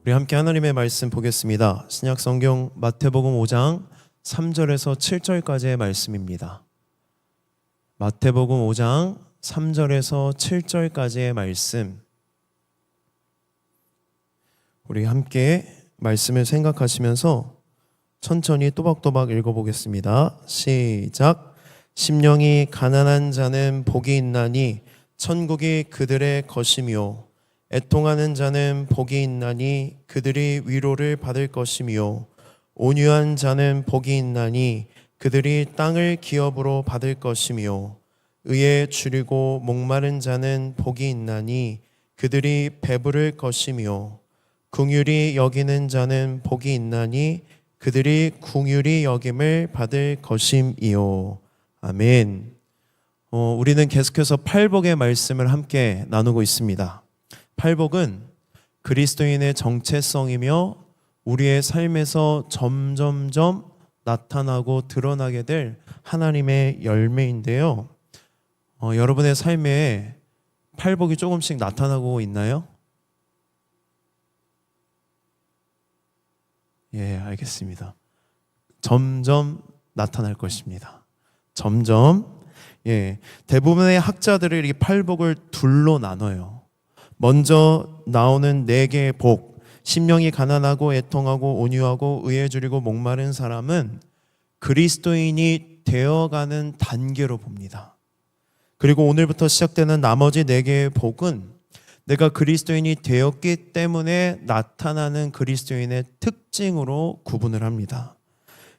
우리 함께 하나님의 말씀 보겠습니다. 신약성경 마태복음 5장 3절에서 7절까지의 말씀입니다. 마태복음 5장 3절에서 7절까지의 말씀, 우리 함께 말씀을 생각하시면서 천천히 또박또박 읽어보겠습니다. 시작. 심령이 가난한 자는 복이 있나니 천국이 그들의 것이며, 애통하는 자는 복이 있나니 그들이 위로를 받을 것이며, 온유한 자는 복이 있나니 그들이 땅을 기업으로 받을 것이며, 의에 줄이고 목마른 자는 복이 있나니 그들이 배부를 것이며, 긍휼히 여기는 자는 복이 있나니 그들이 긍휼히 여김을 받을 것임이요. 아멘. 우리는 계속해서 팔복의 말씀을 함께 나누고 있습니다. 팔복은 그리스도인의 정체성이며 우리의 삶에서 점점점 나타나고 드러나게 될 하나님의 열매인데요. 여러분의 삶에 팔복이 조금씩 나타나고 있나요? 예, 알겠습니다. 점점 나타날 것입니다. 점점. 대부분의 학자들이 이 팔복을 둘로 나눠요. 먼저 나오는 4개의 복, 심령이 가난하고 애통하고 온유하고 의에 줄이고 목마른 사람은 그리스도인이 되어가는 단계로 봅니다. 그리고 오늘부터 시작되는 나머지 4개의 복은 내가 그리스도인이 되었기 때문에 나타나는 그리스도인의 특징으로 구분을 합니다.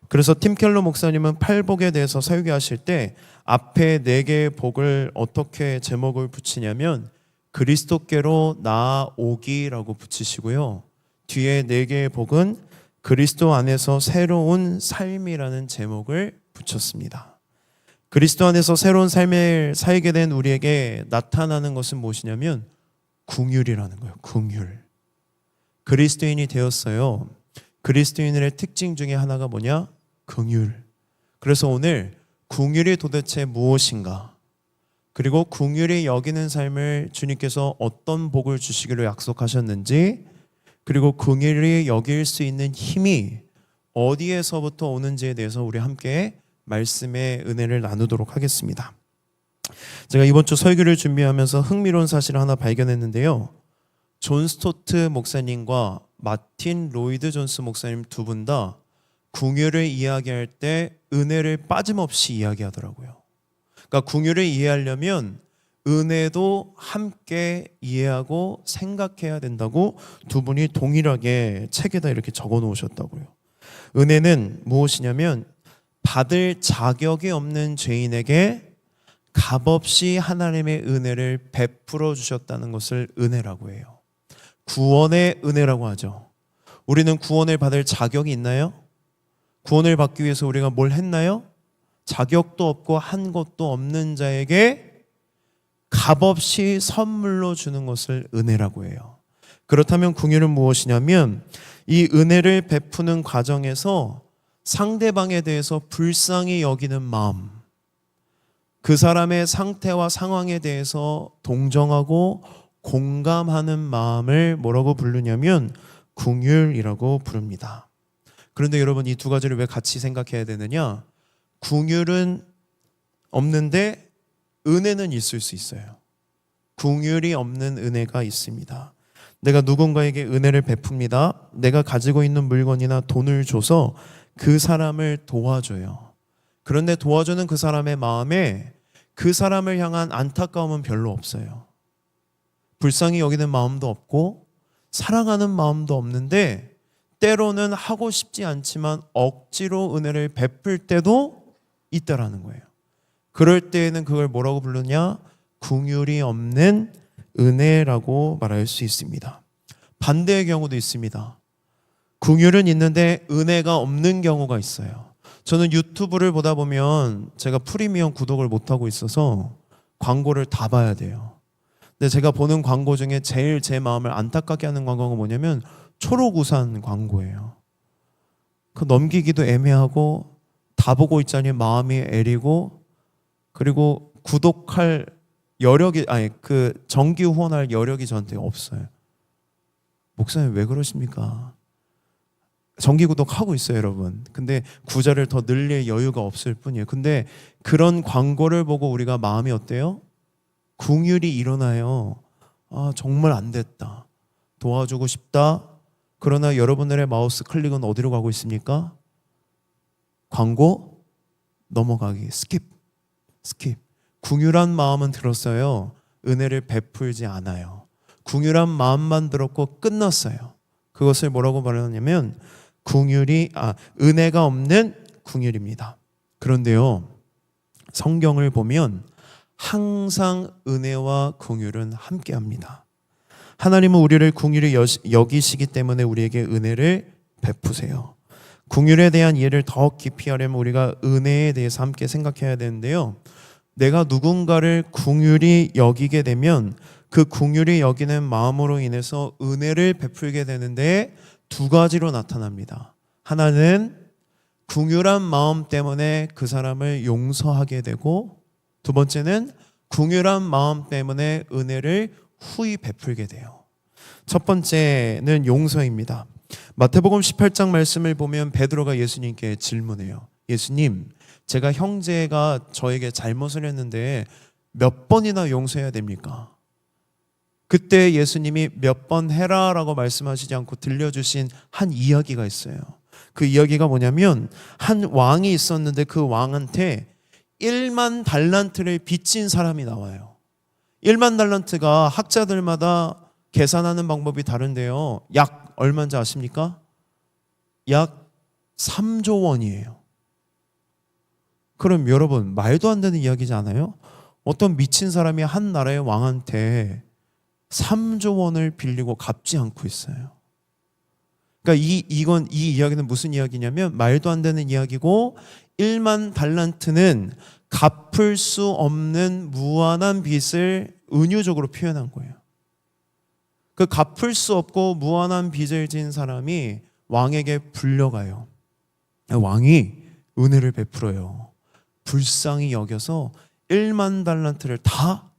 그래서 팀 켈러 목사님은 팔복에 대해서 설교하실 때 앞에 4개의 복을 어떻게 제목을 붙이냐면 그리스도께로 나아오기라고 붙이시고요, 뒤에 4개의 복은 그리스도 안에서 새로운 삶이라는 제목을 붙였습니다. 그리스도 안에서 새로운 삶을 살게 된 우리에게 나타나는 것은 무엇이냐면 긍휼이라는 거예요. 긍휼. 그리스도인이 되었어요. 그리스도인의 특징 중에 하나가 뭐냐? 긍휼. 그래서 오늘 긍휼이 도대체 무엇인가? 그리고 긍휼히 여기는 삶을 주님께서 어떤 복을 주시기로 약속하셨는지, 그리고 긍휼히 여길 수 있는 힘이 어디에서부터 오는지에 대해서 우리 함께 말씀의 은혜를 나누도록 하겠습니다. 제가 이번 주 설교를 준비하면서 흥미로운 사실을 하나 발견했는데요. 존 스토트 목사님과 마틴 로이드 존스 목사님 두 분 다 긍휼을 이야기할 때 은혜를 빠짐없이 이야기하더라고요. 그러니까 긍휼을 이해하려면 은혜도 함께 이해하고 생각해야 된다고 두 분이 동일하게 책에다 이렇게 적어 놓으셨다고요. 은혜는 무엇이냐면 받을 자격이 없는 죄인에게 값없이 하나님의 은혜를 베풀어 주셨다는 것을 은혜라고 해요. 구원의 은혜라고 하죠. 우리는 구원을 받을 자격이 있나요? 구원을 받기 위해서 우리가 뭘 했나요? 자격도 없고 한 것도 없는 자에게 값없이 선물로 주는 것을 은혜라고 해요. 그렇다면 긍휼은 무엇이냐면 이 은혜를 베푸는 과정에서 상대방에 대해서 불쌍히 여기는 마음, 그 사람의 상태와 상황에 대해서 동정하고 공감하는 마음을 뭐라고 부르냐면 긍휼이라고 부릅니다. 그런데 여러분, 이 두 가지를 왜 같이 생각해야 되느냐? 긍휼은 없는데 은혜는 있을 수 있어요. 긍휼이 없는 은혜가 있습니다. 내가 누군가에게 은혜를 베풉니다. 내가 가지고 있는 물건이나 돈을 줘서 그 사람을 도와줘요. 그런데 도와주는 그 사람의 마음에 그 사람을 향한 안타까움은 별로 없어요. 불쌍히 여기는 마음도 없고 사랑하는 마음도 없는데, 때로는 하고 싶지 않지만 억지로 은혜를 베풀 때도 있다라는 거예요. 그럴 때에는 그걸 뭐라고 부르냐? 긍휼이 없는 은혜라고 말할 수 있습니다. 반대의 경우도 있습니다. 긍휼은 있는데 은혜가 없는 경우가 있어요. 저는 유튜브를 보다 보면 제가 프리미엄 구독을 못하고 있어서 광고를 다 봐야 돼요. 근데 제가 보는 광고 중에 제일 제 마음을 안타깝게 하는 광고가 뭐냐면 초록우산 광고예요. 그 넘기기도 애매하고 다 보고 있자니 마음이 애리고, 그리고 구독할 여력이, 그 정기 후원할 여력이 저한테 없어요. 목사님 왜 그러십니까? 정기구독하고 있어요, 여러분. 근데 구자를 더 늘릴 여유가 없을 뿐이에요. 근데 그런 광고를 보고 우리가 마음이 어때요? 궁율이 일어나요. 아, 정말 안 됐다. 도와주고 싶다. 그러나 여러분들의 마우스 클릭은 어디로 가고 있습니까? 광고 넘어가기. 스킵. 궁율한 마음은 들었어요. 은혜를 베풀지 않아요. 궁율한 마음만 들었고 끝났어요. 그것을 뭐라고 말하냐면 은혜가 없는 궁율입니다. 그런데요, 성경을 보면 항상 은혜와 궁율은 함께합니다. 하나님은 우리를 궁율히 여기시기 때문에 우리에게 은혜를 베푸세요. 궁율에 대한 이해를 더 깊이 하려면 우리가 은혜에 대해서 함께 생각해야 되는데요. 내가 누군가를 궁율히 여기게 되면 그 궁율이 여기는 마음으로 인해서 은혜를 베풀게 되는데 두 가지로 나타납니다. 하나는 궁율한 마음 때문에 그 사람을 용서하게 되고, 두 번째는 궁율한 마음 때문에 은혜를 후히 베풀게 돼요. 첫 번째는 용서입니다. 마태복음 18장 말씀을 보면 베드로가 예수님께 질문해요. 예수님, 제가 형제가 저에게 잘못을 했는데 몇 번이나 용서해야 됩니까? 그때 예수님이 몇 번 해라 라고 말씀하시지 않고 들려주신 한 이야기가 있어요. 그 이야기가 뭐냐면 한 왕이 있었는데 그 왕한테 1만 달란트를 빚진 사람이 나와요. 1만 달란트가 학자들마다 계산하는 방법이 다른데요. 약 얼마인지 아십니까? 약 3조 원이에요. 그럼 여러분, 말도 안 되는 이야기지 않아요? 어떤 미친 사람이 한 나라의 왕한테 3조 원을 빌리고 갚지 않고 있어요. 그러니까 이 이야기는 무슨 이야기냐면 말도 안 되는 이야기고, 1만 달란트는 갚을 수 없는 무한한 빚을 은유적으로 표현한 거예요. 그 갚을 수 없고 무한한 빚을 진 사람이 왕에게 불려가요. 왕이 은혜를 베풀어요. 불쌍히 여겨서 1만 달란트를 다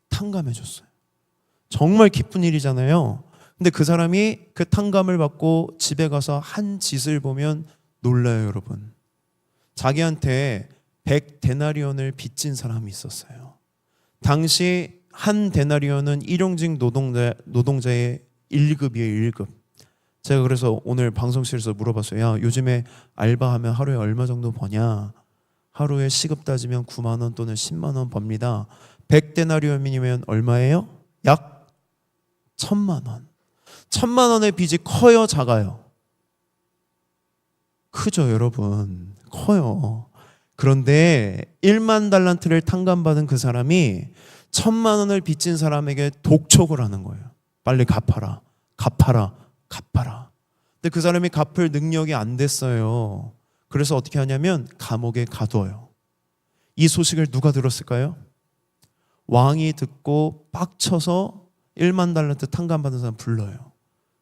탕감해 줬어요. 정말 기쁜 일이잖아요. 근데 그 사람이 그 탕감을 받고 집에 가서 한 짓을 보면 놀라요, 여러분. 자기한테 100데나리온을 빚진 사람이 있었어요. 당시 한 데나리온은 일용직 노동자의 1급이에요, 1급. 제가 그래서 오늘 방송실에서 물어봤어요. 야, 요즘에 알바하면 하루에 얼마 정도 버냐? 하루에 시급 따지면 9만 원 또는 10만 원 법니다. 100데나리온이면 얼마예요? 약 1,000만 원. 1,000만 원의 빚이 커요, 작아요? 크죠, 여러분. 커요. 그런데 1만 달란트를 탕감받은 그 사람이 1,000만 원을 빚진 사람에게 독촉을 하는 거예요. 빨리 갚아라. 근데 그 사람이 갚을 능력이 안 됐어요. 그래서 어떻게 하냐면 감옥에 가둬요. 이 소식을 누가 들었을까요? 왕이 듣고 빡쳐서 1만 달란트 탕감받은 사람 불러요.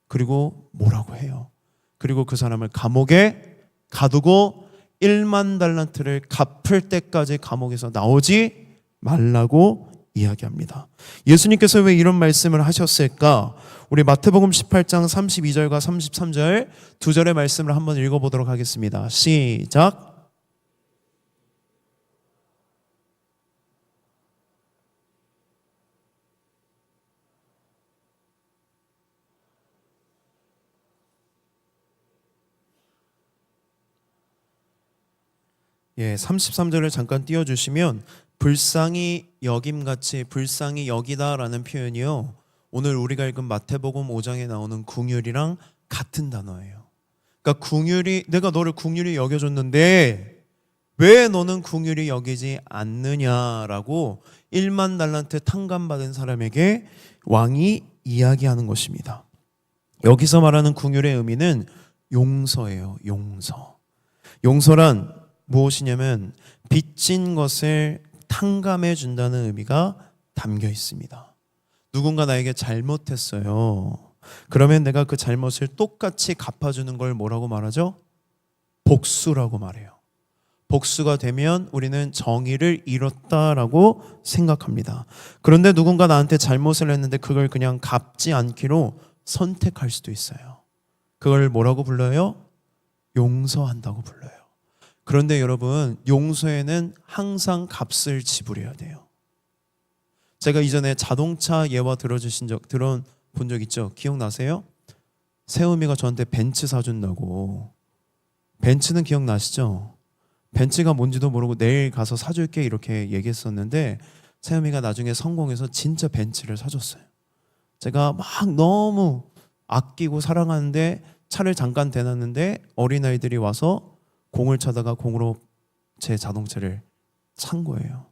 그리고 뭐라고 해요? 그리고 그 사람을 감옥에 가두고 1만 달란트를 갚을 때까지 감옥에서 나오지 말라고 이야기합니다. 예수님께서 왜 이런 말씀을 하셨을까? 우리 마태복음 18장 32절과 33절 두 절의 말씀을 한번 읽어보도록 하겠습니다. 시작. 예, 33절을 잠깐 띄워주시면 불쌍히 여김같이 불쌍히 여기다라는 표현이요, 오늘 우리가 읽은 마태복음 5장에 나오는 궁율이랑 같은 단어예요. 그러니까 내가 너를 궁율이 여겨줬는데 왜 너는 궁율이 여기지 않느냐라고 1만 달란트 탕감받은 사람에게 왕이 이야기하는 것입니다. 여기서 말하는 궁율의 의미는 용서예요. 용서란 무엇이냐면 빚진 것을 탕감해 준다는 의미가 담겨 있습니다. 누군가 나에게 잘못했어요. 그러면 내가 그 잘못을 똑같이 갚아주는 걸 뭐라고 말하죠? 복수라고 말해요. 복수가 되면 우리는 정의를 이뤘다라고 생각합니다. 그런데 누군가 나한테 잘못을 했는데 그걸 그냥 갚지 않기로 선택할 수도 있어요. 그걸 뭐라고 불러요? 용서한다고 불러요. 그런데 여러분, 용서에는 항상 값을 지불해야 돼요. 제가 이전에 자동차 예화 들어본 적 있죠? 기억나세요? 세우미가 저한테 벤츠 사준다고. 벤츠는 기억나시죠? 벤츠가 뭔지도 모르고 내일 가서 사줄게 이렇게 얘기했었는데 세우미가 나중에 성공해서 진짜 벤츠를 사줬어요. 제가 막 너무 아끼고 사랑하는데 차를 잠깐 대놨는데 어린아이들이 와서 공을 차다가 공으로 제 자동차를 찬 거예요.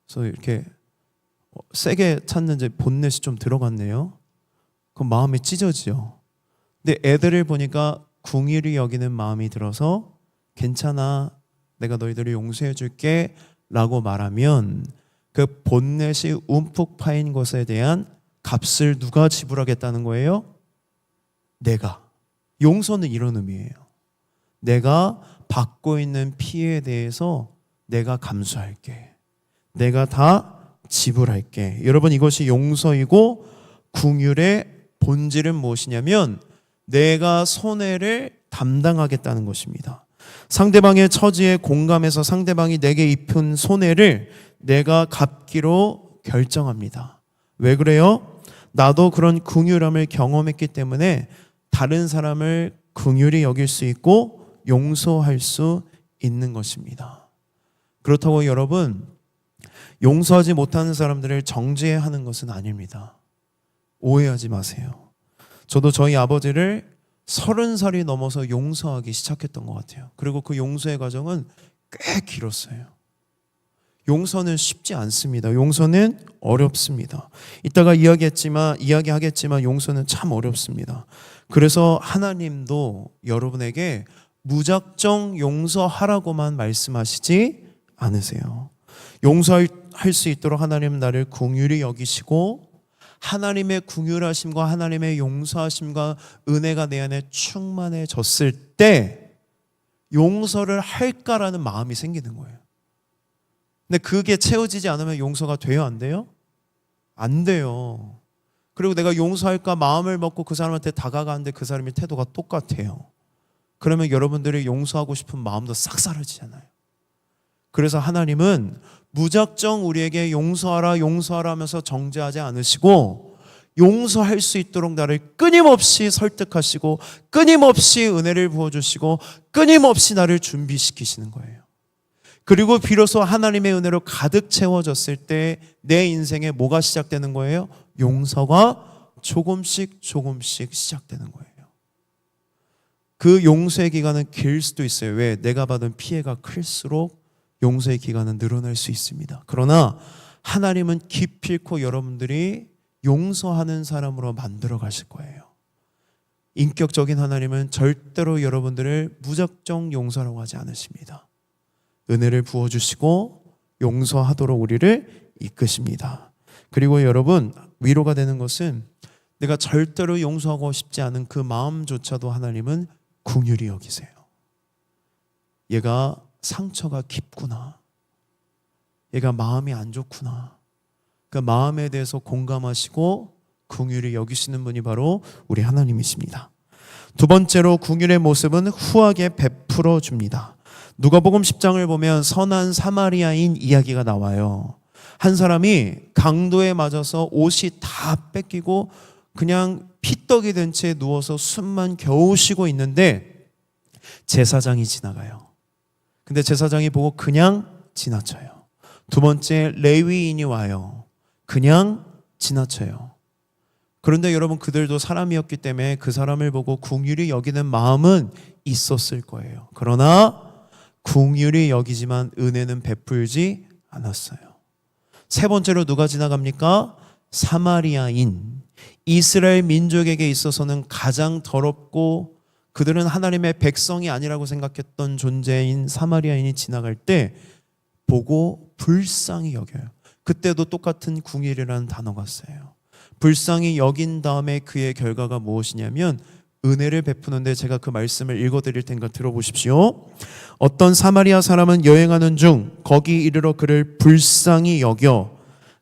그래서 이렇게 세게 찼는지 본넷이 좀 들어갔네요. 그럼 마음이 찢어지죠. 근데 애들을 보니까 궁일이 여기는 마음이 들어서 괜찮아, 내가 너희들을 용서해 줄게 라고 말하면 그 본넷이 움푹 파인 것에 대한 값을 누가 지불하겠다는 거예요? 내가. 용서는 이런 의미예요. 내가 받고 있는 피해에 대해서 내가 감수할게. 내가 다 지불할게. 여러분, 이것이 용서이고 긍휼의 본질은 무엇이냐면 내가 손해를 담당하겠다는 것입니다. 상대방의 처지에 공감해서 상대방이 내게 입힌 손해를 내가 갚기로 결정합니다. 왜 그래요? 나도 그런 긍휼함을 경험했기 때문에 다른 사람을 긍휼히 여길 수 있고 용서할 수 있는 것입니다. 그렇다고 여러분, 용서하지 못하는 사람들을 정죄하는 것은 아닙니다. 오해하지 마세요. 저도 저희 아버지를 30살이 넘어서 용서하기 시작했던 것 같아요. 그리고 그 용서의 과정은 꽤 길었어요. 용서는 쉽지 않습니다. 용서는 어렵습니다. 이따가 이야기하겠지만 용서는 참 어렵습니다. 그래서 하나님도 여러분에게 무작정 용서하라고만 말씀하시지 않으세요. 용서할 수 있도록 하나님은 나를 긍휼히 여기시고 하나님의 긍휼하심과 하나님의 용서하심과 은혜가 내 안에 충만해졌을 때 용서를 할까라는 마음이 생기는 거예요. 근데 그게 채워지지 않으면 용서가 돼요, 안 돼요? 안 돼요. 그리고 내가 용서할까 마음을 먹고 그 사람한테 다가가는데 그 사람의 태도가 똑같아요. 그러면 여러분들이 용서하고 싶은 마음도 싹 사라지잖아요. 그래서 하나님은 무작정 우리에게 용서하라 하면서 정죄하지 않으시고 용서할 수 있도록 나를 끊임없이 설득하시고 끊임없이 은혜를 부어주시고 끊임없이 나를 준비시키시는 거예요. 그리고 비로소 하나님의 은혜로 가득 채워졌을 때 내 인생에 뭐가 시작되는 거예요? 용서가 조금씩 시작되는 거예요. 그 용서의 기간은 길 수도 있어요. 왜? 내가 받은 피해가 클수록 용서의 기간은 늘어날 수 있습니다. 그러나 하나님은 기필코 여러분들이 용서하는 사람으로 만들어 가실 거예요. 인격적인 하나님은 절대로 여러분들을 무작정 용서라고 하지 않으십니다. 은혜를 부어주시고 용서하도록 우리를 이끄십니다. 그리고 여러분, 위로가 되는 것은 내가 절대로 용서하고 싶지 않은 그 마음조차도 하나님은 긍휼히 여기세요. 얘가 상처가 깊구나. 얘가 마음이 안 좋구나. 그 마음에 대해서 공감하시고 긍휼히 여기시는 분이 바로 우리 하나님이십니다. 두 번째로 긍휼의 모습은 후하게 베풀어 줍니다. 누가복음 10장을 보면 선한 사마리아인 이야기가 나와요. 한 사람이 강도에 맞아서 옷이 다 뺏기고 그냥 피떡이 된 채 누워서 숨만 겨우 쉬고 있는데 제사장이 지나가요. 근데 제사장이 보고 그냥 지나쳐요. 두 번째, 레위인이 와요. 그냥 지나쳐요. 그런데 여러분, 그들도 사람이었기 때문에 그 사람을 보고 긍휼히 여기는 마음은 있었을 거예요. 그러나 긍휼히 여기지만 은혜는 베풀지 않았어요. 세 번째로 누가 지나갑니까? 사마리아인. 이스라엘 민족에게 있어서는 가장 더럽고 그들은 하나님의 백성이 아니라고 생각했던 존재인 사마리아인이 지나갈 때 보고 불쌍히 여겨요. 그때도 똑같은 긍휼이라는 단어가 써요. 불쌍히 여긴 다음에 그의 결과가 무엇이냐면 은혜를 베푸는데, 제가 그 말씀을 읽어드릴 테니까 들어보십시오. 어떤 사마리아 사람은 여행하는 중 거기 이르러 그를 불쌍히 여겨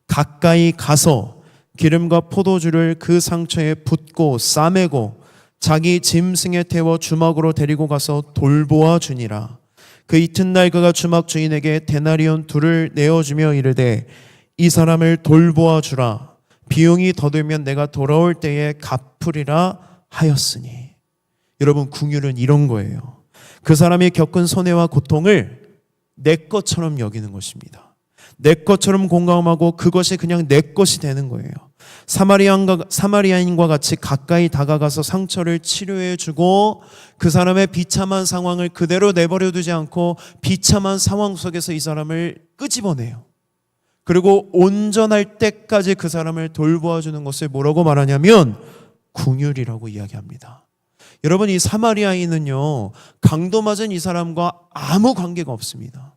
가까이 가서 기름과 포도주를 그 상처에 붓고 싸매고 자기 짐승에 태워 주막으로 데리고 가서 돌보아 주니라. 그 이튿날 그가 주막 주인에게 데나리온 둘을 내어주며 이르되 이 사람을 돌보아 주라. 비용이 더 들면 내가 돌아올 때에 갚으리라 하였으니. 여러분, 긍휼은 이런 거예요. 그 사람이 겪은 손해와 고통을 내 것처럼 여기는 것입니다. 내 것처럼 공감하고 그것이 그냥 내 것이 되는 거예요. 사마리아인과 같이 가까이 다가가서 상처를 치료해 주고 그 사람의 비참한 상황을 그대로 내버려 두지 않고 비참한 상황 속에서 이 사람을 끄집어내요. 그리고 온전할 때까지 그 사람을 돌보아 주는 것을 뭐라고 말하냐면 긍휼이라고 이야기합니다. 여러분, 이 사마리아인은요, 강도 맞은 이 사람과 아무 관계가 없습니다.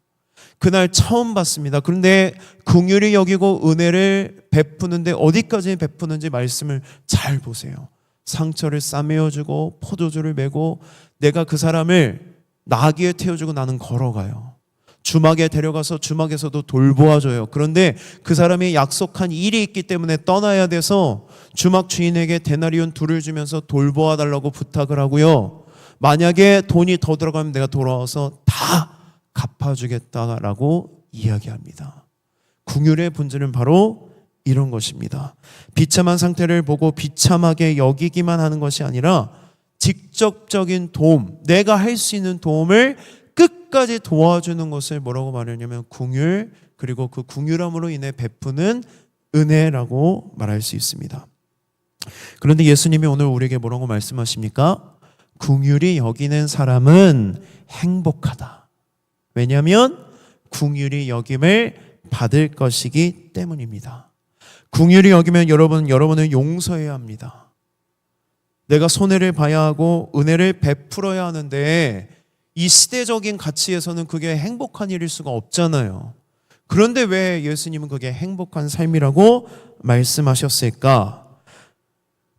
그날 처음 봤습니다. 그런데 긍휼히 여기고 은혜를 베푸는데 어디까지 베푸는지 말씀을 잘 보세요. 상처를 싸매어주고 포도주를 메고 내가 그 사람을 나귀에 태워주고 나는 걸어가요. 주막에 데려가서 주막에서도 돌보아줘요. 그런데 그 사람이 약속한 일이 있기 때문에 떠나야 돼서 주막 주인에게 데나리온 둘을 주면서 돌보아 달라고 부탁을 하고요. 만약에 돈이 더 들어가면 내가 돌아와서 다 갚아주겠다라고 이야기합니다. 긍휼의 본질은 바로 이런 것입니다. 비참한 상태를 보고 비참하게 여기기만 하는 것이 아니라 직접적인 도움, 내가 할 수 있는 도움을 끝까지 도와주는 것을 뭐라고 말하냐면 긍휼, 그리고 그 긍휼함으로 인해 베푸는 은혜라고 말할 수 있습니다. 그런데 예수님이 오늘 우리에게 뭐라고 말씀하십니까? 긍휼히 여기는 사람은 행복하다. 왜냐하면 긍휼히 여김을 받을 것이기 때문입니다. 긍휼히 여기면 여러분은 용서해야 합니다. 내가 손해를 봐야 하고 은혜를 베풀어야 하는데 이 시대적인 가치에서는 그게 행복한 일일 수가 없잖아요. 그런데 왜 예수님은 그게 행복한 삶이라고 말씀하셨을까?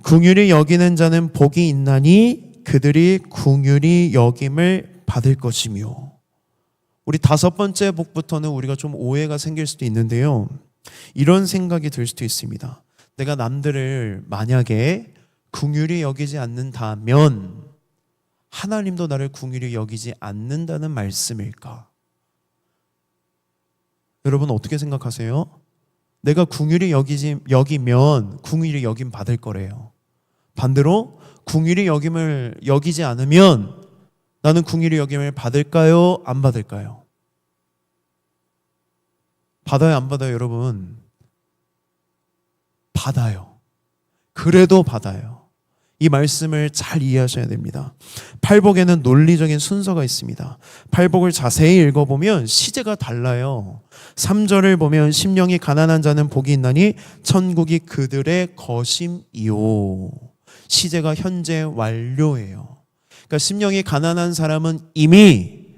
긍휼히 여기는 자는 복이 있나니 그들이 긍휼히 여김을 받을 것이며. 우리 5번째 복부터는 우리가 좀 오해가 생길 수도 있는데요. 이런 생각이 들 수도 있습니다. 내가 남들을 만약에 긍휼히 여기지 않는다면 하나님도 나를 긍휼히 여기지 않는다는 말씀일까? 여러분 어떻게 생각하세요? 내가 긍휼히 여기면 긍휼히 여김 받을 거래요. 반대로 긍휼히 여김을 여기지 않으면 나는 긍휼히 여김을 받을까요? 안 받을까요? 받아요, 안 받아요, 여러분? 받아요. 그래도 받아요. 이 말씀을 잘 이해하셔야 됩니다. 팔복에는 논리적인 순서가 있습니다. 팔복을 자세히 읽어보면 시제가 달라요. 3절을 보면 심령이 가난한 자는 복이 있나니 천국이 그들의 것임이요. 시제가 현재 완료예요. 그러니까 심령이 가난한 사람은 이미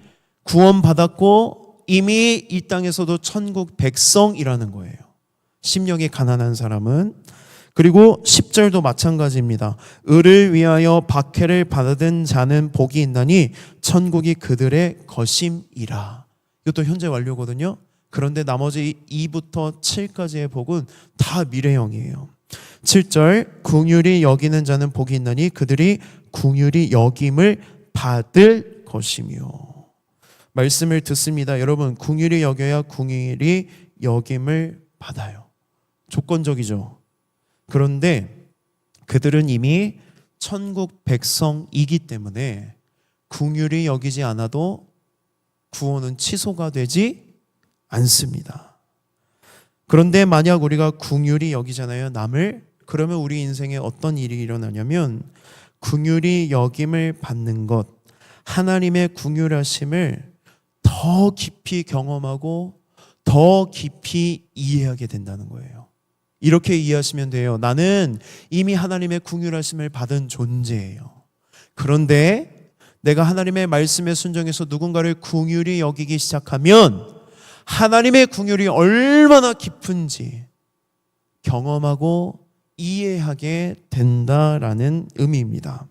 구원받았고 이미 이 땅에서도 천국 백성이라는 거예요. 심령이 가난한 사람은. 그리고 10절도 마찬가지입니다. 의를 위하여 박해를 받은 자는 복이 있나니 천국이 그들의 것임이라. 이것도 현재 완료거든요. 그런데 나머지 2부터 7까지의 복은 다 미래형이에요. 7절 긍휼히 여기는 자는 복이 있나니 그들이 긍휼히 여김을 받을 것이며. 말씀을 듣습니다. 여러분, 긍휼히 여겨야 긍휼히 여김을 받아요. 조건적이죠. 그런데 그들은 이미 천국 백성이기 때문에 긍휼히 여기지 않아도 구원은 취소가 되지 않습니다. 그런데 만약 우리가 긍휼히 여기잖아요, 남을. 그러면 우리 인생에 어떤 일이 일어나냐면 긍휼히 여김을 받는 것, 하나님의 긍휼하심을 더 깊이 경험하고 더 깊이 이해하게 된다는 거예요. 이렇게 이해하시면 돼요. 나는 이미 하나님의 긍휼하심을 받은 존재예요. 그런데 내가 하나님의 말씀에 순종해서 누군가를 긍휼히 여기기 시작하면 하나님의 긍휼이 얼마나 깊은지 경험하고 이해하게 된다라는 의미입니다.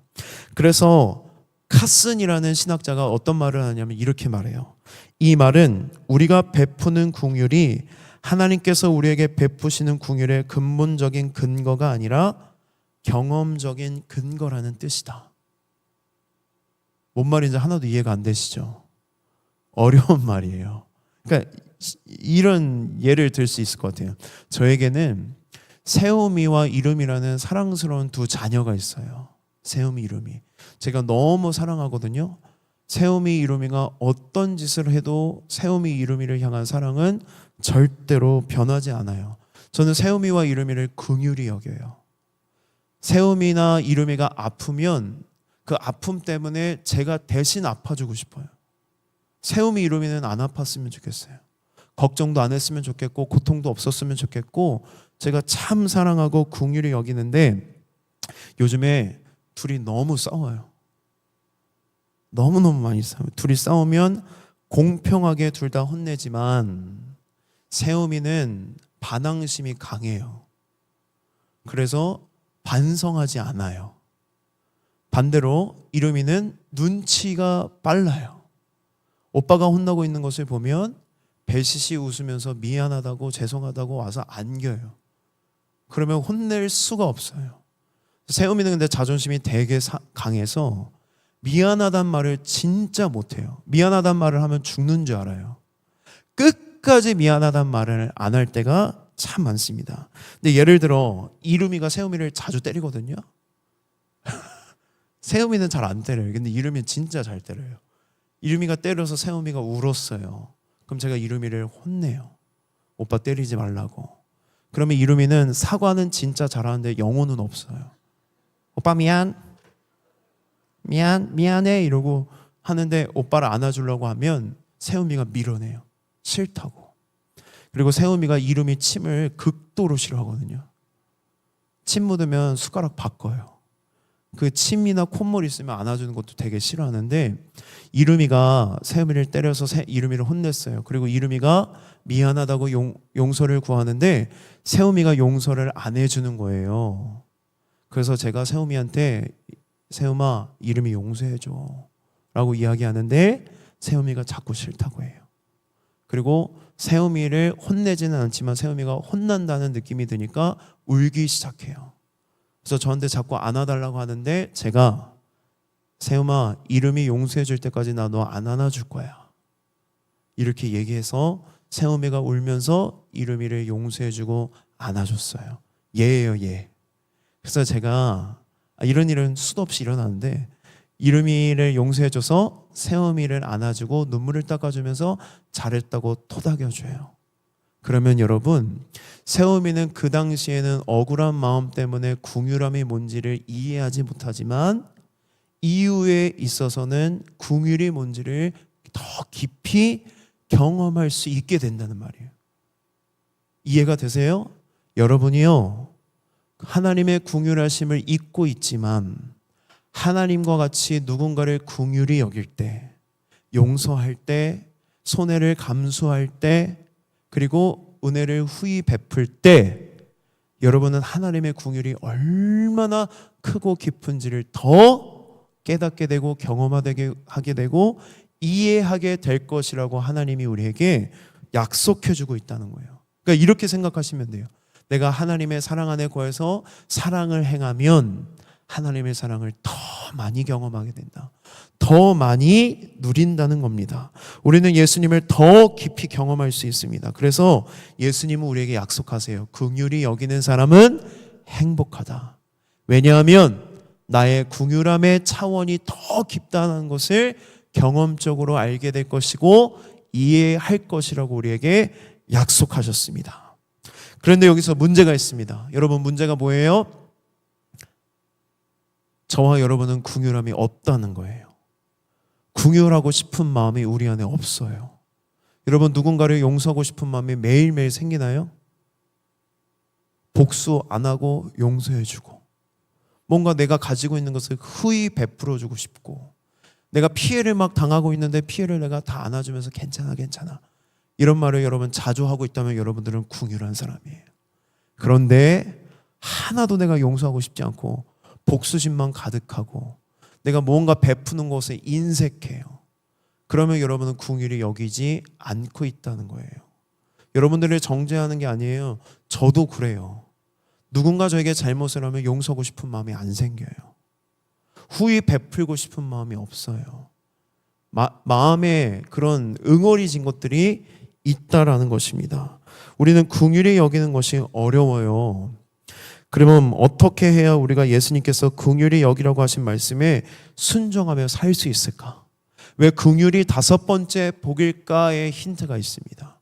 그래서 카슨이라는 신학자가 어떤 말을 하냐면 이렇게 말해요. 이 말은 우리가 베푸는 긍휼이 하나님께서 우리에게 베푸시는 긍휼의 근본적인 근거가 아니라 경험적인 근거라는 뜻이다. 뭔 말인지 하나도 이해가 안 되시죠? 어려운 말이에요. 그러니까 이런 예를 들 수 있을 것 같아요. 저에게는 세움이와 이름이라는 사랑스러운 두 자녀가 있어요. 세움이, 이름이. 제가 너무 사랑하거든요. 세움이, 이름이가 어떤 짓을 해도 세움이, 이름이를 향한 사랑은 절대로 변하지 않아요. 저는 세움이와 이름이를 긍휼히 여겨요. 세움이나 이름이가 아프면 그 아픔 때문에 제가 대신 아파주고 싶어요. 세움이, 이름이는 안 아팠으면 좋겠어요. 걱정도 안 했으면 좋겠고 고통도 없었으면 좋겠고 제가 참 사랑하고 긍휼히 여기는데 요즘에 둘이 너무 싸워요. 너무너무 많이 싸워요. 둘이 싸우면 공평하게 둘 다 혼내지만 세움이는 반항심이 강해요. 그래서 반성하지 않아요. 반대로 이름이는 눈치가 빨라요. 오빠가 혼나고 있는 것을 보면 배시시 웃으면서 미안하다고 죄송하다고 와서 안겨요. 그러면 혼낼 수가 없어요. 세움이는 근데 자존심이 되게 강해서 미안하단 말을 진짜 못해요. 미안하단 말을 하면 죽는 줄 알아요. 끝까지 미안하단 말을 안 할 때가 참 많습니다. 근데 예를 들어 이름이가 세움이를 자주 때리거든요. 세움이는 잘 안 때려요. 근데 이름이는 진짜 잘 때려요. 이름이가 때려서 세움이가 울었어요. 그럼 제가 이름이를 혼내요. 오빠 때리지 말라고. 그러면 이름이는 사과는 진짜 잘하는데 영혼은 없어요. 오빠 미안해 이러고 하는데 오빠를 안아주려고 하면 세움이가 밀어내요. 싫다고. 그리고 세움이가 이름이 침을 극도로 싫어하거든요. 침 묻으면 숟가락 바꿔요. 그 침이나 콧물 있으면 안아주는 것도 되게 싫어하는데 이름이가 세움이를 때려서 이름이를 혼냈어요. 그리고 이름이가 미안하다고 용서를 구하는데 세움이가 용서를 안 해주는 거예요. 그래서 제가 세움이한테 세움아 이름이 용서해줘 라고 이야기하는데 세움이가 자꾸 싫다고 해요. 그리고 세움이를 혼내지는 않지만 세움이가 혼난다는 느낌이 드니까 울기 시작해요. 그래서 저한테 자꾸 안아달라고 하는데 제가 세움아 이름이 용서해 줄 때까지 나 너 안 안아줄 거야 이렇게 얘기해서 세움이가 울면서 이름이를 용서해 주고 안아줬어요. 얘예요, 얘. 그래서 제가 이런 일은 수도 없이 일어나는데 이름이를 용서해 줘서 세움이를 안아주고 눈물을 닦아주면서 잘했다고 토닥여줘요. 그러면 여러분 세움이는 그 당시에는 억울한 마음 때문에 긍휼함이 뭔지를 이해하지 못하지만 이후에 있어서는 긍휼이 뭔지를 더 깊이 경험할 수 있게 된다는 말이에요. 이해가 되세요? 여러분이요 하나님의 긍휼하심을 잊고 있지만 하나님과 같이 누군가를 긍휼히 여길 때, 용서할 때, 손해를 감수할 때, 그리고 은혜를 후히 베풀 때 여러분은 하나님의 긍휼이 얼마나 크고 깊은지를 더 깨닫게 되고 경험하게 되고 이해하게 될 것이라고 하나님이 우리에게 약속해 주고 있다는 거예요. 그러니까 이렇게 생각하시면 돼요. 내가 하나님의 사랑 안에 거해서 사랑을 행하면 하나님의 사랑을 더 많이 경험하게 된다. 더 많이 누린다는 겁니다. 우리는 예수님을 더 깊이 경험할 수 있습니다. 그래서 예수님은 우리에게 약속하세요. 긍휼히 여기는 사람은 행복하다. 왜냐하면 나의 긍휼함의 차원이 더 깊다는 것을 경험적으로 알게 될 것이고 이해할 것이라고 우리에게 약속하셨습니다. 그런데 여기서 문제가 있습니다. 여러분 문제가 뭐예요? 저와 여러분은 긍휼함이 없다는 거예요. 긍휼하고 싶은 마음이 우리 안에 없어요. 여러분 누군가를 용서하고 싶은 마음이 매일매일 생기나요? 복수 안 하고 용서해주고 뭔가 내가 가지고 있는 것을 후히 베풀어주고 싶고 내가 피해를 막 당하고 있는데 피해를 내가 다 안아주면서 괜찮아 이런 말을 여러분 자주 하고 있다면 여러분들은 긍휼한 사람이에요. 그런데 하나도 내가 용서하고 싶지 않고 복수심만 가득하고 내가 뭔가 베푸는 것에 인색해요. 그러면 여러분은 긍휼히 여기지 않고 있다는 거예요. 여러분들을 정죄하는 게 아니에요. 저도 그래요. 누군가 저에게 잘못을 하면 용서하고 싶은 마음이 안 생겨요. 후히 베풀고 싶은 마음이 없어요. 마음에 그런 응어리진 것들이 있다라는 것입니다. 우리는 긍휼히 여기는 것이 어려워요. 그러면 어떻게 해야 우리가 예수님께서 긍휼히 여기라고 하신 말씀에 순종하며 살 수 있을까? 왜 긍휼이 5번째 복일까의 힌트가 있습니다.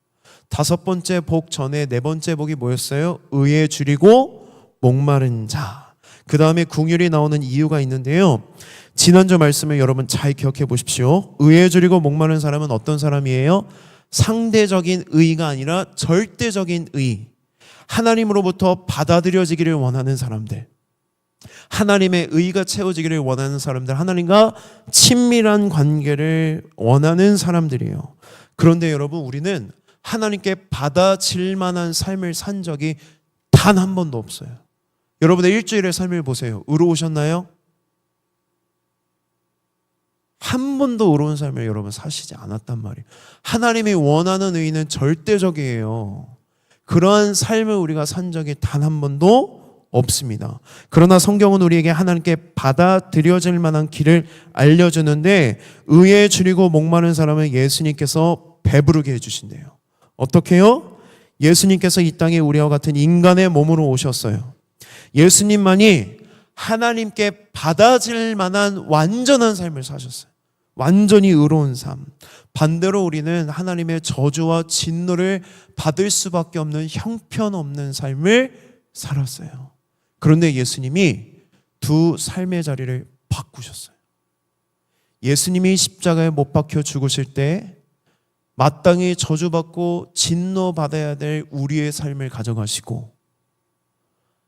5번째 복 전에 4번째 복이 뭐였어요? 의에 줄이고 목마른 자. 그 다음에 긍휼이 나오는 이유가 있는데요. 지난주 말씀을 여러분 잘 기억해 보십시오. 의에 줄이고 목마른 사람은 어떤 사람이에요? 상대적인 의가 아니라 절대적인 의. 하나님으로부터 받아들여지기를 원하는 사람들, 하나님의 의가 채워지기를 원하는 사람들, 하나님과 친밀한 관계를 원하는 사람들이에요. 그런데 여러분, 우리는 하나님께 받아질 만한 삶을 산 적이 단 한 번도 없어요. 여러분의 일주일의 삶을 보세요. 의로우셨나요? 한 번도 의로운 삶을 여러분 사시지 않았단 말이에요. 하나님이 원하는 의는 절대적이에요. 그러한 삶을 우리가 산 적이 단 한 번도 없습니다. 그러나 성경은 우리에게 하나님께 받아들여질 만한 길을 알려주는데, 의에 줄이고 목마른 사람은 예수님께서 배부르게 해주신대요. 어떻게요? 예수님께서 이 땅에 우리와 같은 인간의 몸으로 오셨어요. 예수님만이 하나님께 받아질 만한 완전한 삶을 사셨어요. 완전히 의로운 삶. 반대로 우리는 하나님의 저주와 진노를 받을 수밖에 없는 형편없는 삶을 살았어요. 그런데 예수님이 두 삶의 자리를 바꾸셨어요. 예수님이 십자가에 못 박혀 죽으실 때 마땅히 저주받고 진노받아야 될 우리의 삶을 가져가시고,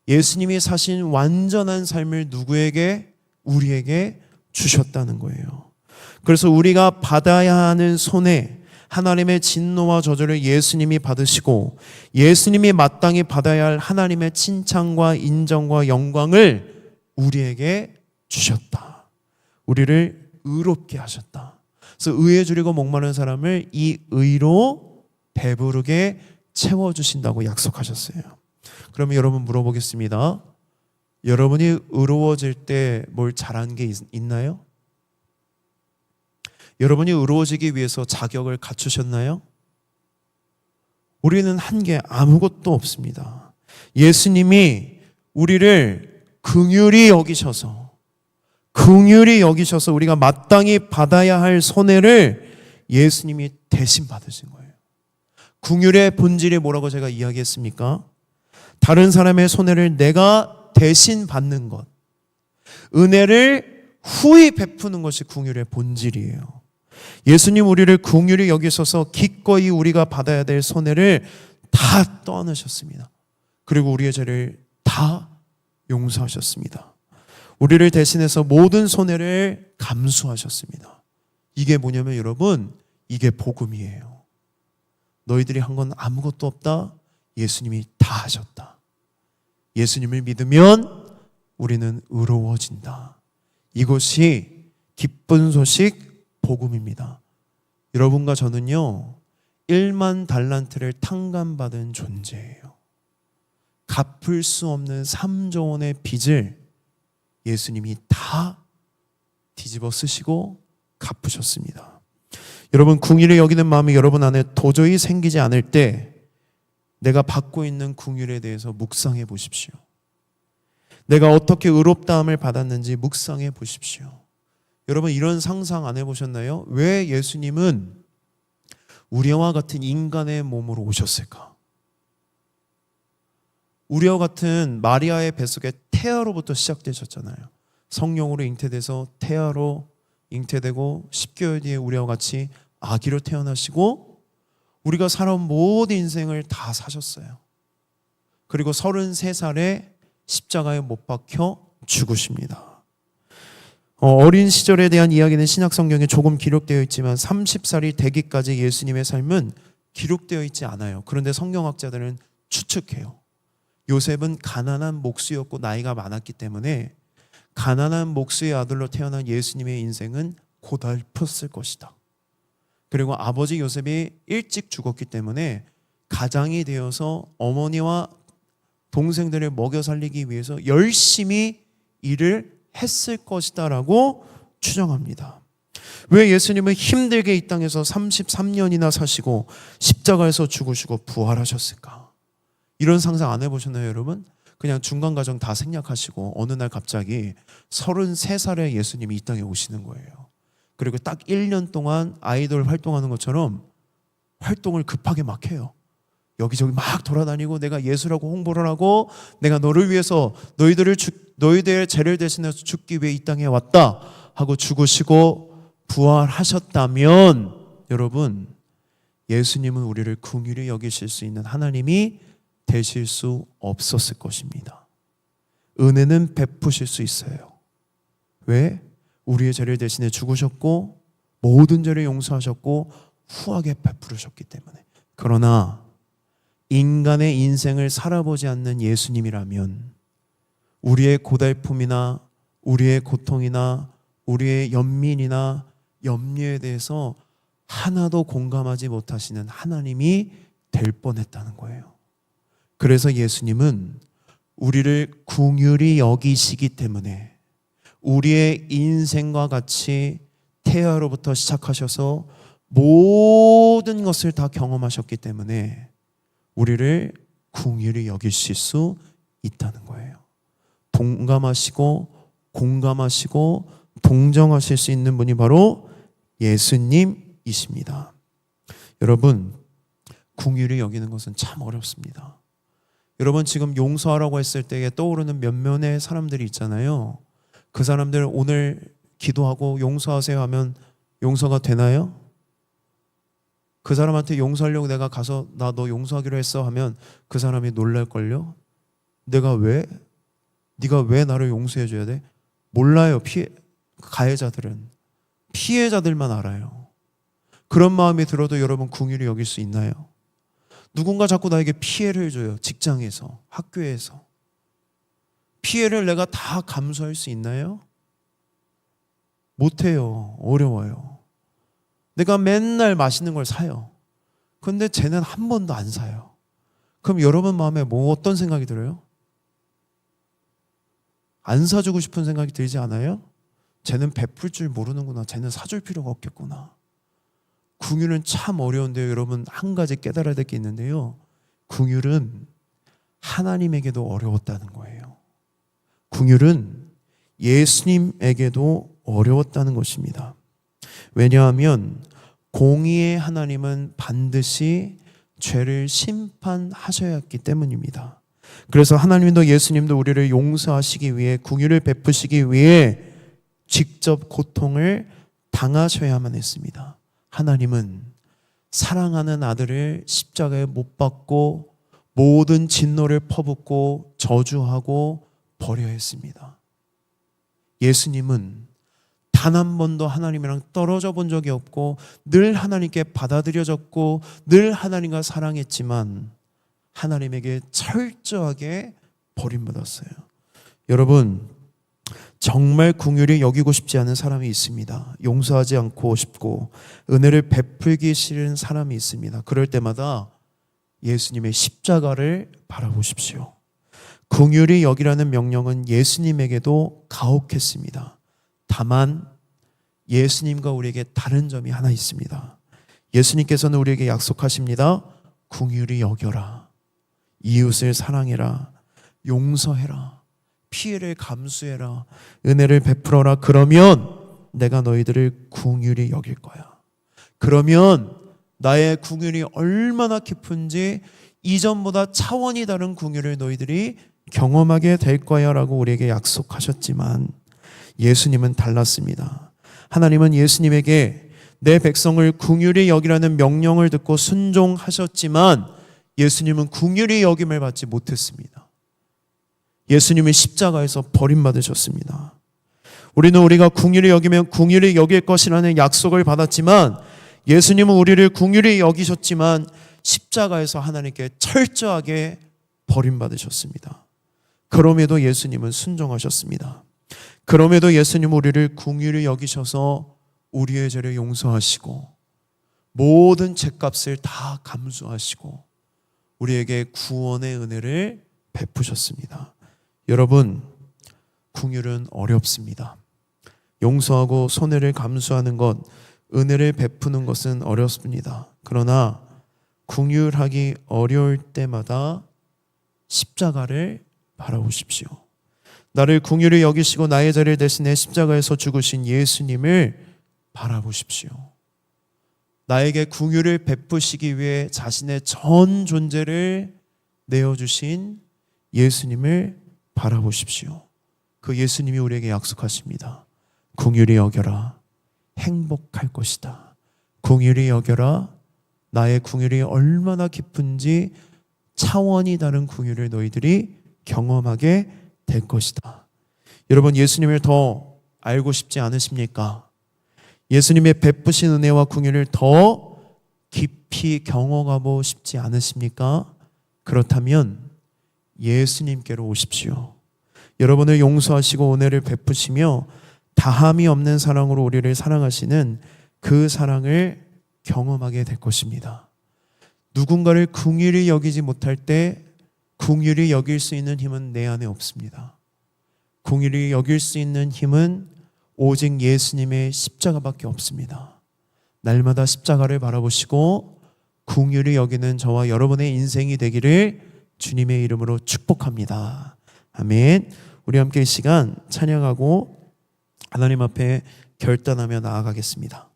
예수님이 사신 완전한 삶을 누구에게? 우리에게 주셨다는 거예요. 그래서 우리가 받아야 하는 손해, 하나님의 진노와 저주를 예수님이 받으시고, 예수님이 마땅히 받아야 할 하나님의 칭찬과 인정과 영광을 우리에게 주셨다. 우리를 의롭게 하셨다. 그래서 의에 줄이고 목마른 사람을 이 의로 배부르게 채워주신다고 약속하셨어요. 그러면 여러분 물어보겠습니다. 여러분이 의로워질 때 뭘 잘한 게 있나요? 여러분이 의로워지기 위해서 자격을 갖추셨나요? 우리는 한 게 아무것도 없습니다. 예수님이 우리를 긍휼히 여기셔서 우리가 마땅히 받아야 할 손해를 예수님이 대신 받으신 거예요. 긍휼의 본질이 뭐라고 제가 이야기했습니까? 다른 사람의 손해를 내가 대신 받는 것, 은혜를 후히 베푸는 것이 긍휼의 본질이에요. 예수님 우리를 긍휼히 여기셔서 기꺼이 우리가 받아야 될 손해를 다 떠안으셨습니다. 그리고 우리의 죄를 다 용서하셨습니다. 우리를 대신해서 모든 손해를 감수하셨습니다. 이게 뭐냐면 여러분, 이게 복음이에요. 너희들이 한 건 아무것도 없다. 예수님이 다 하셨다. 예수님을 믿으면 우리는 의로워진다. 이것이 기쁜 소식 복음입니다. 여러분과 저는요, 1만 달란트를 탕감받은 존재예요. 갚을 수 없는 3조 원의 빚을 예수님이 다 뒤집어 쓰시고 갚으셨습니다. 여러분, 긍휼히 여기는 마음이 여러분 안에 도저히 생기지 않을 때 내가 받고 있는 긍휼에 대해서 묵상해 보십시오. 내가 어떻게 의롭다함을 받았는지 묵상해 보십시오. 여러분, 이런 상상 안 해보셨나요? 왜 예수님은 우리와 같은 인간의 몸으로 오셨을까? 우리와 같은 마리아의 뱃속에 태아로부터 시작되셨잖아요. 성령으로 잉태돼서 태아로 잉태되고 10개월 뒤에 우리와 같이 아기로 태어나시고 우리가 살아온 모든 인생을 다 사셨어요. 그리고 33살에 십자가에 못 박혀 죽으십니다. 어린 시절에 대한 이야기는 신약성경에 조금 기록되어 있지만 30살이 되기까지 예수님의 삶은 기록되어 있지 않아요. 그런데 성경학자들은 추측해요. 요셉은 가난한 목수였고 나이가 많았기 때문에 가난한 목수의 아들로 태어난 예수님의 인생은 고달팠을 것이다. 그리고 아버지 요셉이 일찍 죽었기 때문에 가장이 되어서 어머니와 동생들을 먹여 살리기 위해서 열심히 일을 했을 것이다라고 추정합니다. 왜 예수님은 힘들게 이 땅에서 33년이나 사시고 십자가에서 죽으시고 부활하셨을까? 이런 상상 안 해보셨나요, 여러분? 그냥 중간 과정 다 생략하시고 어느 날 갑자기 33살에 예수님이 이 땅에 오시는 거예요. 그리고 딱 1년 동안 아이돌 활동하는 것처럼 활동을 급하게 막 해요. 여기저기 막 돌아다니고 내가 예수라고 홍보를 하고 내가 너를 위해서 너희들의 죄를 대신해서 죽기 위해 이 땅에 왔다 하고 죽으시고 부활하셨다면 여러분, 예수님은 우리를 긍휼히 여기실 수 있는 하나님이 되실 수 없었을 것입니다. 은혜는 베푸실 수 있어요. 왜? 우리의 죄를 대신해 죽으셨고 모든 죄를 용서하셨고 후하게 베푸르셨기 때문에. 그러나 인간의 인생을 살아보지 않는 예수님이라면 우리의 고달픔이나 우리의 고통이나 우리의 연민이나 염려에 대해서 하나도 공감하지 못하시는 하나님이 될 뻔했다는 거예요. 그래서 예수님은 우리를 긍휼히 여기시기 때문에 우리의 인생과 같이 태아로부터 시작하셔서 모든 것을 다 경험하셨기 때문에 우리를 긍휼히 여기실 수 있다는 거예요. 동감하시고 공감하시고 동정하실 수 있는 분이 바로 예수님이십니다. 여러분, 긍휼히 여기는 것은 참 어렵습니다. 여러분, 지금 용서하라고 했을 때에 떠오르는 몇몇의 사람들이 있잖아요. 그 사람들 오늘 기도하고 용서하세요 하면 용서가 되나요? 그 사람한테 용서하려고 내가 가서 나 너 용서하기로 했어 하면 그 사람이 놀랄걸요? 네가 왜 나를 용서해 줘야 돼? 몰라요. 가해자들은 피해자들만 알아요. 그런 마음이 들어도 여러분 긍휼히 여길 수 있나요? 누군가 자꾸 나에게 피해를 줘요. 직장에서, 학교에서. 피해를 내가 다 감수할 수 있나요? 못해요. 어려워요. 내가 맨날 맛있는 걸 사요. 근데 쟤는 한 번도 안 사요. 그럼 여러분 마음에 어떤 생각이 들어요? 안 사주고 싶은 생각이 들지 않아요? 쟤는 베풀 줄 모르는구나. 쟤는 사줄 필요가 없겠구나. 긍휼은 참 어려운데요. 여러분, 한 가지 깨달아야 될 게 있는데요. 긍휼은 하나님에게도 어려웠다는 거예요. 긍휼은 예수님에게도 어려웠다는 것입니다. 왜냐하면 공의의 하나님은 반드시 죄를 심판하셔야 했기 때문입니다. 그래서 하나님도 예수님도 우리를 용서하시기 위해 긍휼을 베푸시기 위해 직접 고통을 당하셔야만 했습니다. 하나님은 사랑하는 아들을 십자가에 못 박고 모든 진노를 퍼붓고 저주하고 버려야 했습니다. 예수님은 단 한 번도 하나님이랑 떨어져 본 적이 없고 늘 하나님께 받아들여졌고 늘 하나님과 사랑했지만 하나님에게 철저하게 버림받았어요. 여러분, 정말 긍휼히 여기고 싶지 않은 사람이 있습니다. 용서하지 않고 싶고 은혜를 베풀기 싫은 사람이 있습니다. 그럴 때마다 예수님의 십자가를 바라보십시오. 긍휼히 여기라는 명령은 예수님에게도 가혹했습니다. 다만 예수님과 우리에게 다른 점이 하나 있습니다. 예수님께서는 우리에게 약속하십니다. 긍휼히 여겨라. 이웃을 사랑해라. 용서해라. 피해를 감수해라. 은혜를 베풀어라. 그러면 내가 너희들을 긍휼히 여길 거야. 그러면 나의 긍휼이 얼마나 깊은지 이전보다 차원이 다른 긍휼을 너희들이 경험하게 될 거야 라고 우리에게 약속하셨지만 예수님은 달랐습니다. 하나님은 예수님에게 내 백성을 긍휼히 여기라는 명령을 듣고 순종하셨지만 예수님은 긍휼히 여김을 받지 못했습니다. 예수님은 십자가에서 버림받으셨습니다. 우리가 긍휼히 여기면 긍휼히 여길 것이라는 약속을 받았지만 예수님은 우리를 긍휼히 여기셨지만 십자가에서 하나님께 철저하게 버림받으셨습니다. 그럼에도 예수님은 순종하셨습니다. 그럼에도 예수님은 우리를 긍휼히 여기셔서 우리의 죄를 용서하시고 모든 죄값을 다 감수하시고 우리에게 구원의 은혜를 베푸셨습니다. 여러분, 긍휼은 어렵습니다. 용서하고 손해를 감수하는 것, 은혜를 베푸는 것은 어렵습니다. 그러나 긍휼하기 어려울 때마다 십자가를 바라보십시오. 나를 긍휼히 여기시고 나의 죄를 대신해 십자가에서 죽으신 예수님을 바라보십시오. 나에게 긍휼을 베푸시기 위해 자신의 전 존재를 내어주신 예수님을 바라보십시오. 그 예수님이 우리에게 약속하십니다. 긍휼히 여겨라. 행복할 것이다. 긍휼히 여겨라. 나의 긍휼이 얼마나 깊은지 차원이 다른 긍휼을 너희들이 경험하게 될 것이다. 여러분, 예수님을 더 알고 싶지 않으십니까? 예수님의 베푸신 은혜와 긍휼을 더 깊이 경험하고 싶지 않으십니까? 그렇다면 예수님께로 오십시오. 여러분을 용서하시고 은혜를 베푸시며 다함이 없는 사랑으로 우리를 사랑하시는 그 사랑을 경험하게 될 것입니다. 누군가를 긍휼히 여기지 못할 때 긍휼히 여길 수 있는 힘은 내 안에 없습니다. 긍휼히 여길 수 있는 힘은 오직 예수님의 십자가밖에 없습니다. 날마다 십자가를 바라보시고 긍휼히 여기는 저와 여러분의 인생이 되기를 주님의 이름으로 축복합니다. 아멘. 우리 함께 이 시간 찬양하고 하나님 앞에 결단하며 나아가겠습니다.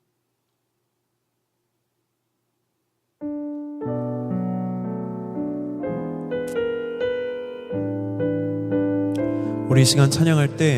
우리 이 시간 찬양할 때